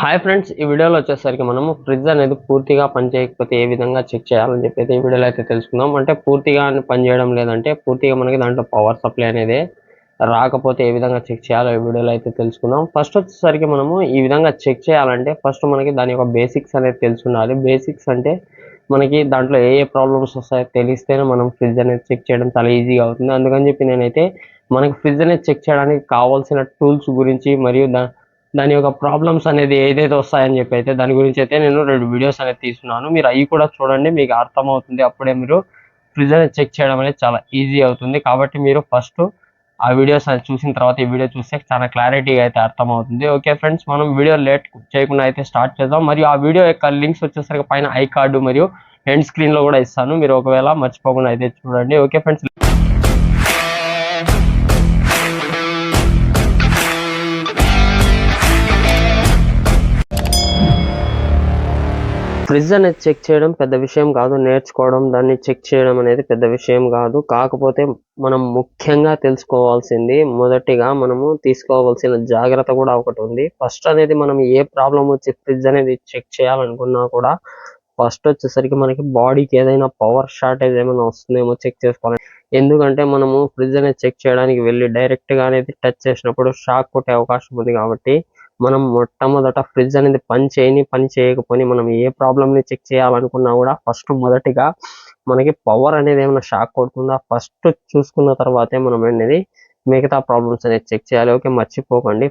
Hi friends, ఈ వీడియోలో వచ్చేసరికి మనము ఫ్రిడ్జ్ అనేది పూర్తిగా పనిచేయకపోతే ఏ విధంగా చెక్ చేయాలని చెప్పి ఈ వీడియోలో అయితే తెలుసుకుందాం. అంటే పూర్తిగా పనిచేయడం లేదంటే పూర్తిగా మనకి దాంట్లో పవర్ సప్లై అనేది రాకపోతే ఏ విధంగా చెక్ చేయాలో ఈ వీడియోలో అయితే తెలుసుకుందాం. ఫస్ట్ వచ్చేసరికి మనము ఈ విధంగా చెక్ చేయాలంటే ఫస్ట్ మనకి దాని యొక్క బేసిక్స్ అనేది తెలుసుండాలి. బేసిక్స్ అంటే మనకి దాంట్లో ఏ ప్రాబ్లమ్స్ వస్తాయో తెలిస్తేనే మనం ఫ్రిడ్జ్ అనేది చెక్ చేయడం చాలా ఈజీగా అవుతుంది. అందుకని చెప్పి నేనైతే మనకి ఫ్రిడ్జ్ అనేది చెక్ చేయడానికి కావాల్సిన టూల్స్ గురించి మరియు దాని యొక్క ప్రాబ్లమ్స్ అనేది ఏదైతే వస్తాయని చెప్పి అయితే దాని గురించి అయితే నేను 2 వీడియోస్ అనేది తీసుకున్నాను. మీరు అవి కూడా చూడండి, మీకు అర్థమవుతుంది. అప్పుడే మీరు ఫ్రిడ్జ్ అనేది చెక్ చేయడం అనేది చాలా ఈజీ అవుతుంది. కాబట్టి మీరు ఫస్ట్ ఆ వీడియోస్ అనేది చూసిన తర్వాత ఈ వీడియో చూస్తే చాలా క్లారిటీగా అయితే అర్థమవుతుంది. ఓకే ఫ్రెండ్స్, మనం వీడియో లేట్ చేయకుండా అయితే స్టార్ట్ చేద్దాం. మరియు ఆ వీడియో యొక్క లింక్స్ వచ్చేసరికి పైన ఐ కార్డు మరియు ఎండ్ స్క్రీన్లో కూడా ఇస్తాను. మీరు ఒకవేళ మర్చిపోకుండా అయితే చూడండి. ఓకే ఫ్రెండ్స్, ఫ్రిడ్జ్ అనేది చెక్ చేయడం పెద్ద విషయం కాదు. నేర్చుకోవడం, దాన్ని చెక్ చేయడం అనేది పెద్ద విషయం కాదు. కాకపోతే మనం ముఖ్యంగా తెలుసుకోవాల్సింది, మొదటిగా మనము తీసుకోవాల్సిన జాగ్రత్త కూడా ఒకటి ఉంది. ఫస్ట్ అనేది మనం ఏ ప్రాబ్లం వచ్చి ఫ్రిడ్జ్ అనేది చెక్ చేయాలనుకున్నా కూడా ఫస్ట్ వచ్చేసరికి మనకి బాడీకి ఏదైనా పవర్ షార్టేజ్ ఏమైనా వస్తుందేమో చెక్ చేసుకోవాలి. ఎందుకంటే మనము ఫ్రిడ్జ్ అనేది చెక్ చేయడానికి వెళ్ళి డైరెక్ట్గా అనేది టచ్ చేసినప్పుడు షాక్ కొట్టే అవకాశం ఉంది. కాబట్టి మనం మొట్టమొదట ఫ్రిడ్జ్ అనేది పని చేయకపోని మనం ఏ ప్రాబ్లమ్ని చెక్ చేయాలనుకున్నా కూడా ఫస్ట్ మొదటిగా మనకి పవర్ అనేది ఏమైనా షాక్ కొడుతుందా ఫస్ట్ చూసుకున్న తర్వాతే మనం అనేది మిగతా ప్రాబ్లమ్స్ అనేది చెక్ చేయాలి. ఓకే, మర్చిపోకండి.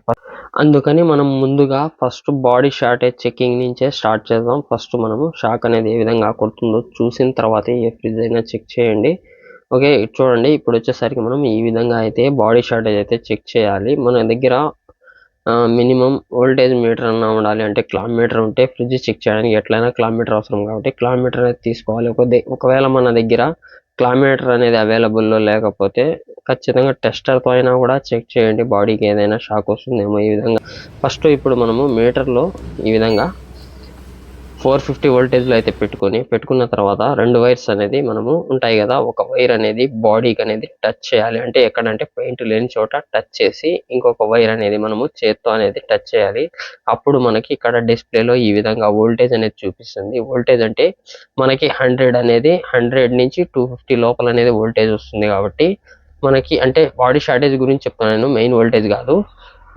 అందుకని మనం ముందుగా ఫస్ట్ బాడీ షార్టేజ్ చెకింగ్ నుంచే స్టార్ట్ చేద్దాం. ఫస్ట్ మనము షాక్ అనేది ఏ విధంగా కొడుతుందో చూసిన తర్వాత ఏ ఫ్రిడ్జ్ అయినా చెక్ చేయండి. ఓకే, చూడండి, ఇప్పుడు వచ్చేసరికి మనం ఈ విధంగా అయితే బాడీ షార్టేజ్ అయితే చెక్ చేయాలి. మన దగ్గర మినిమం వోల్టేజ్ మీటర్ అన్నా ఉండాలి. అంటే క్లాక్ మీటర్ ఉంటే ఫ్రిడ్జ్ చెక్ చేయడానికి ఎట్లయినా క్లాక్ మీటర్ అవసరం కాబట్టి క్లాక్ మీటర్ అనేది తీసుకోవాలి. ఒకవేళ మన దగ్గర క్లాక్ మీటర్ అనేది అవైలబుల్లో లేకపోతే ఖచ్చితంగా టెస్టర్తో అయినా కూడా చెక్ చేయండి, బాడీకి ఏదైనా షాక్ వస్తుందేమో. ఈ విధంగా ఫస్ట్ ఇప్పుడు మనము మీటర్లో ఈ విధంగా 450 వోల్టేజ్లో అయితే పెట్టుకున్న తర్వాత 2 వైర్స్ అనేది మనము ఉంటాయి కదా, ఒక వైర్ అనేది బాడీకి అనేది టచ్ చేయాలి. అంటే ఎక్కడంటే పెయింట్ లేని చోట టచ్ చేసి ఇంకొక వైర్ అనేది మనము చేత్తో అనేది టచ్ చేయాలి. అప్పుడు మనకి ఇక్కడ డిస్ప్లేలో ఈ విధంగా వోల్టేజ్ అనేది చూపిస్తుంది. వోల్టేజ్ అంటే మనకి 100 నుంచి 250 లోపల అనేది వోల్టేజ్ వస్తుంది. కాబట్టి మనకి అంటే బాడీ షార్టేజ్ గురించి చెప్తున్నాను, మెయిన్ వోల్టేజ్ కాదు.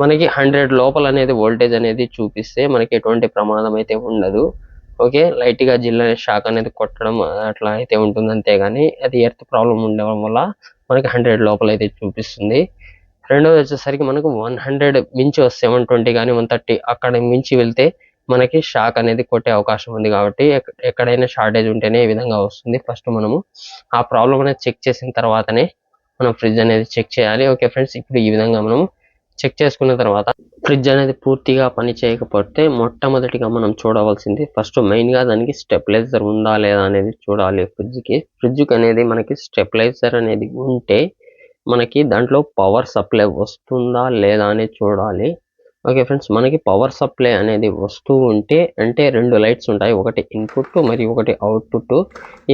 మనకి 100 లోపల అనేది వోల్టేజ్ అనేది చూపిస్తే మనకి ఎటువంటి ప్రమాదం అయితే ఉండదు. ఓకే, లైట్గా జిల్ షాక్ అనేది కొట్టడం అట్లా అయితే ఉంటుంది, అంతేగాని అది ఎర్త్ ప్రాబ్లం ఉండడం వల్ల మనకి 100 లోపల అయితే చూపిస్తుంది. రెండోది వచ్చేసరికి మనకు 100 మించి 720 కానీ 130 అక్కడ మించి వెళ్తే మనకి షాక్ అనేది కొట్టే అవకాశం ఉంది. కాబట్టి ఎక్కడైనా షార్టేజ్ ఉంటేనే ఈ విధంగా వస్తుంది. ఫస్ట్ మనము ఆ ప్రాబ్లం అనేది చెక్ చేసిన తర్వాతనే మనం ఫ్రిడ్జ్ అనేది చెక్ చేయాలి. ఓకే ఫ్రెండ్స్, ఇప్పుడు ఈ విధంగా మనం చెక్ చేసుకున్న తర్వాత ఫ్రిడ్జ్ అనేది పూర్తిగా పని చేయకపోతే మొట్టమొదటిగా మనం చూడవలసింది ఫస్ట్ మెయిన్గా దానికి స్టెబిలైజర్ ఉందా లేదా అనేది చూడాలి. ఫ్రిడ్జ్కి అనేది మనకి స్టెబిలైజర్ అనేది ఉంటే మనకి దాంట్లో పవర్ సప్లై వస్తుందా లేదా అనేది చూడాలి. ఓకే ఫ్రెండ్స్, మనకి పవర్ సప్లై అనేది వస్తూ ఉంటే అంటే 2 లైట్స్ ఉంటాయి, ఒకటి ఇన్పుట్ మరియు ఒకటి అవుట్పుట్.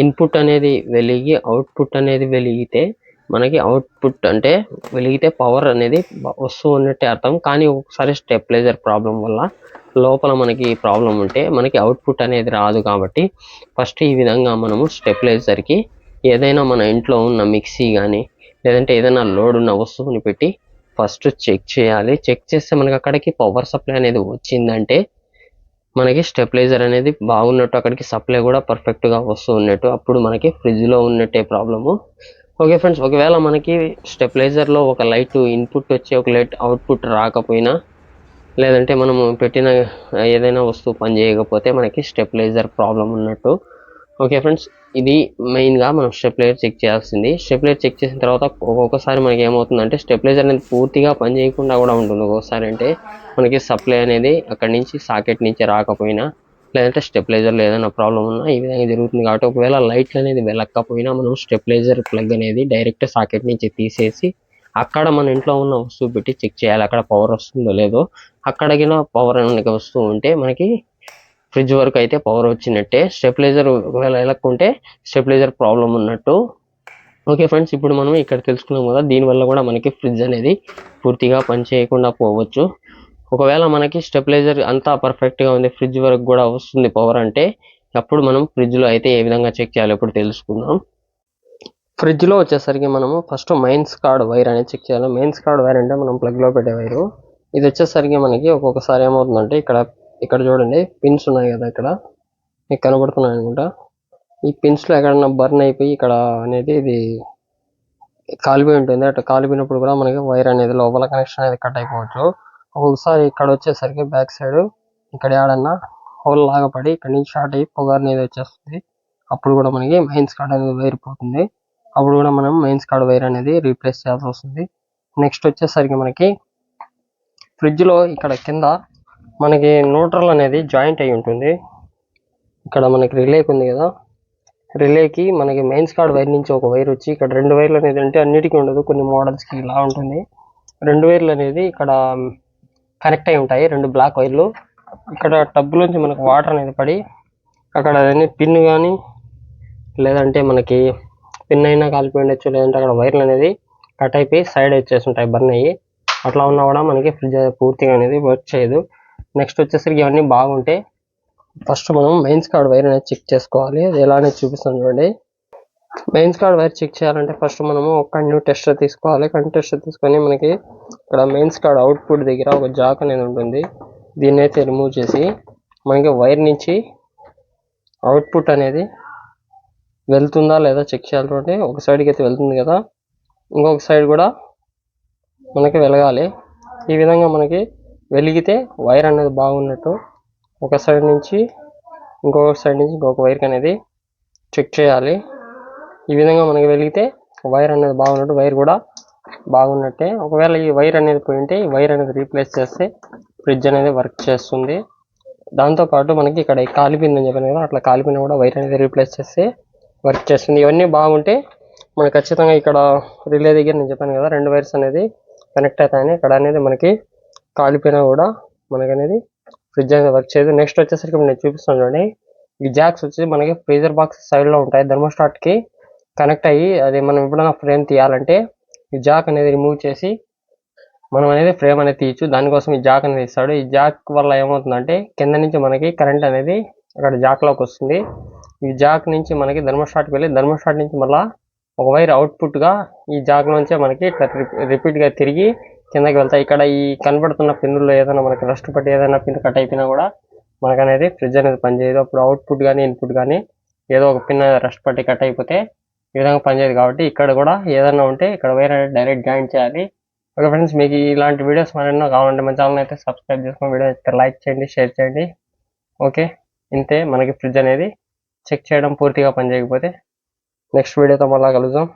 ఇన్పుట్ అనేది వెలిగి అవుట్పుట్ అనేది వెలిగితే మనకి అవుట్పుట్ అంటే వెలిగితే పవర్ అనేది వస్తూ ఉన్నట్టే అర్థం. కానీ ఒకసారి స్టెబిలైజర్ ప్రాబ్లం వల్ల లోపల మనకి ప్రాబ్లం ఉంటే మనకి అవుట్పుట్ అనేది రాదు. కాబట్టి ఫస్ట్ ఈ విధంగా మనము స్టెబిలైజర్కి ఏదైనా మన ఇంట్లో ఉన్న మిక్సీ కానీ లేదంటే ఏదైనా లోడ్ ఉన్న వస్తువుని పెట్టి ఫస్ట్ చెక్ చేయాలి. చెక్ చేస్తే మనకి అక్కడికి పవర్ సప్లై అనేది వచ్చిందంటే మనకి స్టెబిలైజర్ అనేది బాగున్నట్టు, అక్కడికి సప్లై కూడా పర్ఫెక్ట్గా వస్తూ ఉన్నట్టు, అప్పుడు మనకి ఫ్రిడ్జ్లో ఉన్నట్టే ప్రాబ్లము. ఓకే ఫ్రెండ్స్, ఒకవేళ మనకి స్టెబిలైజర్లో ఒక లైట్ ఇన్పుట్ వచ్చి ఒక లైట్ అవుట్పుట్ రాకపోయినా లేదంటే మనము పెట్టిన ఏదైనా వస్తువు పని చేయకపోతే మనకి స్టెబిలైజర్ ప్రాబ్లం ఉన్నట్టు. ఓకే ఫ్రెండ్స్, ఇది మెయిన్గా మనం స్టెబిలైజర్ చెక్ చేయాల్సింది. స్టెబిలైజర్ చెక్ చేసిన తర్వాత ఒక్కొక్కసారి మనకి ఏమవుతుందంటే స్టెబిలైజర్ అనేది పూర్తిగా పని చేయకుండా కూడా ఉంటుంది. ఒక్కొక్కసారి అంటే మనకి సప్లై అనేది అక్కడి నుంచి సాకెట్ నుంచి రాకపోయినా లేదంటే స్టెబిలైజర్లో ఏదైనా ప్రాబ్లం ఉన్నా ఈ విధంగా జరుగుతుంది. కాబట్టి ఒకవేళ లైట్లు అనేది వెళ్ళకపోయినా మనం స్టెబిలైజర్ ప్లగ్ అనేది డైరెక్ట్ సాకెట్ నుంచి తీసేసి అక్కడ మన ఇంట్లో ఉన్న వస్తువు పెట్టి చెక్ చేయాలి, అక్కడ పవర్ వస్తుందో లేదో. అక్కడికి పవర్ అనేది వస్తూ ఉంటే మనకి ఫ్రిడ్జ్ వరకు అయితే పవర్ వచ్చినట్టే. స్టెబిలైజర్ ఒకవేళ వెళ్ళకుంటే స్టెబిలైజర్ ప్రాబ్లం ఉన్నట్టు. ఓకే ఫ్రెండ్స్, ఇప్పుడు మనం ఇక్కడ తెలుసుకున్నాం కదా, దీనివల్ల కూడా మనకి ఫ్రిడ్జ్ అనేది పూర్తిగా పని చేయకుండా పోవచ్చు. ఒకవేళ మనకి స్టెబిలైజర్ అంతా పర్ఫెక్ట్గా ఉంది, ఫ్రిడ్జ్ వరకు కూడా వస్తుంది పవర్ అంటే, అప్పుడు మనం ఫ్రిడ్జ్లో అయితే ఏ విధంగా చెక్ చేయాలో ఇప్పుడు తెలుసుకుందాం. ఫ్రిడ్జ్లో వచ్చేసరికి మనము ఫస్ట్ మెయిన్స్ కార్డ్ వైర్ అనేది చెక్ చేయాలి. మెయిన్స్ కార్డ్ వైర్ అంటే మనం ప్లగ్లో పెట్టే వైరు. ఇది వచ్చేసరికి మనకి ఒక్కొక్కసారి ఏమవుతుందంటే ఇక్కడ చూడండి పిన్స్ ఉన్నాయి కదా, ఇక్కడ మీకు కనబడుతున్నాయి అనుకుంటా. ఈ పిన్స్లో ఎక్కడన్నా బర్న్ అయిపోయి ఇక్కడ అనేది ఇది కాలిపోయి ఉంటుంది. అట్లా కాలిపోయినప్పుడు కూడా మనకి వైర్ అనేది లోపల కనెక్షన్ అనేది కట్ అయిపోవచ్చు. ఒక్కొక్కసారి ఇక్కడ వచ్చేసరికి బ్యాక్ సైడ్ ఇక్కడ ఏడన్నా హోల్ లాగా పడి ఇక్కడ నుంచి షార్ట్ అయ్యి పొగ అనేది వచ్చేస్తుంది. అప్పుడు కూడా మనకి మెయిన్స్ కార్డ్ అనేది వైర్ పోతుంది. అప్పుడు కూడా మనం మెయిన్స్ కార్డ్ వైర్ అనేది రీప్లేస్ చేయాల్సి వస్తుంది. నెక్స్ట్ వచ్చేసరికి మనకి ఫ్రిడ్జ్లో ఇక్కడ కింద మనకి న్యూట్రల్ అనేది జాయింట్ అయి ఉంటుంది. ఇక్కడ మనకి రిలేకి ఉంది కదా, రిలేకి మనకి మెయిన్స్ కార్డ్ వైర్ నుంచి ఒక వైర్ వచ్చి ఇక్కడ 2 వైర్లు అనేది అంటే అన్నిటికీ ఉండదు, కొన్ని మోడల్స్కి ఇలా ఉంటుంది. 2 వైర్లు అనేది ఇక్కడ కనెక్ట్ అయి ఉంటాయి, 2 బ్లాక్ వైర్లు. ఇక్కడ టబ్లోంచి మనకు వాటర్ అనేది పడి అక్కడ పిన్ కానీ లేదంటే మనకి పిన్ అయినా కాలిపోయి ఉండొచ్చు, లేదంటే అక్కడ వైర్లు అనేది కట్ అయిపోయి సైడ్ వచ్చేసి ఉంటాయి, బర్న్ అయ్యి. అట్లా ఉన్నా కూడా మనకి ఫ్రిడ్జ్ పూర్తిగా అనేది వర్క్ చేయదు. నెక్స్ట్ వచ్చేసరికి ఇవన్నీ బాగుంటే ఫస్ట్ మనం మెయిన్స్ కార్డ్ వైర్ అనేది చెక్ చేసుకోవాలి. అది ఎలా అనేది చూపిస్తాను చూడండి. మెయిన్స్ కార్డ్ వైర్ చెక్ చేయాలంటే ఫస్ట్ మనము ఒక కంటిన్యూ టెస్టర్ తీసుకోవాలి. కంటిన్యూ టెస్టర్ తీసుకొని మనకి ఇక్కడ మెయిన్స్ కార్డ్ అవుట్పుట్ దగ్గర ఒక జాక్ అనేది ఉంటుంది. దీన్ని అయితే రిమూవ్ చేసి మనకి వైర్ నుంచి అవుట్పుట్ అనేది వెళ్తుందా లేదా చెక్ చేయాలి చూడండి. ఒక సైడ్కి అయితే వెళ్తుంది కదా, ఇంకొక సైడ్ కూడా మనకి వెలగాలి. ఈ విధంగా మనకి వెలిగితే వైర్ అనేది బాగున్నట్టు. ఒక సైడ్ నుంచి ఇంకొక సైడ్ నుంచి ఇంకొక వైర్కి అనేది చెక్ చేయాలి. ఈ విధంగా మనకి వెలిగితే వైర్ అనేది బాగున్నట్టు, వైర్ కూడా బాగున్నట్టే. ఒకవేళ ఈ వైర్ అనేది పోయింటే ఈ వైర్ అనేది రీప్లేస్ చేస్తే ఫ్రిడ్జ్ అనేది వర్క్ చేస్తుంది. దాంతోపాటు మనకి ఇక్కడ కాలిపోయిందని చెప్పాను కదా, అట్లా కాలిపోయినా కూడా వైర్ అనేది రీప్లేస్ చేస్తే వర్క్ చేస్తుంది. ఇవన్నీ బాగుంటే మనకి ఖచ్చితంగా ఇక్కడ రిలే దగ్గర నేను చెప్పాను కదా 2 వైర్స్ అనేది కనెక్ట్ అవుతాయని, ఇక్కడ అనేది మనకి కాలిపోయినా కూడా మనకి అనేది ఫ్రిడ్జ్ అనేది వర్క్ చేయదు. నెక్స్ట్ వచ్చేసరికి నేను చూపిస్తాను చూడండి. ఈ జాక్స్ వచ్చి మనకి ఫ్రీజర్ బాక్స్ సైడ్లో ఉంటాయి, థర్మోస్టాట్కి కనెక్ట్ అయ్యి. అది మనం ఎప్పుడైనా ఫ్రేమ్ తీయాలంటే ఈ జాక్ అనేది రిమూవ్ చేసి మనం అనేది ఫ్రేమ్ అనేది తీయచ్చు. దానికోసం ఈ జాక్ అనేది ఇస్తాడు. ఈ జాక్ వల్ల ఏమవుతుందంటే కింద నుంచి మనకి కరెంట్ అనేది అక్కడ జాక్లోకి వస్తుంది. ఈ జాక్ నుంచి మనకి థర్మోస్టాట్కి వెళ్ళి థర్మోస్టాట్ నుంచి మళ్ళీ ఒక వైర్ అవుట్పుట్గా ఈ జాక్ నుంచే మనకి రిపీట్గా తిరిగి కిందకి వెళ్తాయి. ఇక్కడ ఈ కనబడుతున్న పిన్నుల్లో ఏదైనా మనకి రస్ట్ పట్టి ఏదైనా పిన్ కట్ అయిపోయినా కూడా మనకు అనేది ఫ్రిడ్జ్ అనేది పనిచేయదు. అప్పుడు అవుట్పుట్ కానీ ఇన్పుట్ కానీ ఏదో ఒక పిన్ రస్ట్ పట్టి కట్ అయిపోతే ఈ విధంగా పనిచేయదు. కాబట్టి ఇక్కడ కూడా ఏదైనా ఉంటే ఇక్కడ వైర్ అనేది డైరెక్ట్ జాయిన్ చేయాలి. ఓకే ఫ్రెండ్స్, మీకు ఇలాంటి వీడియోస్ మరెన్నో కావాలంటే మన ఛానల్ అయితే సబ్స్క్రైబ్ చేసుకొని వీడియో అయితే లైక్ చేయండి, షేర్ చేయండి. ఓకే, ఇంతే. మనకి ఫ్రిడ్జ్ అనేది చెక్ చేయడం పూర్తిగా పనిచేయకపోతే నెక్స్ట్ వీడియోతో మళ్ళీ కలుద్దాం.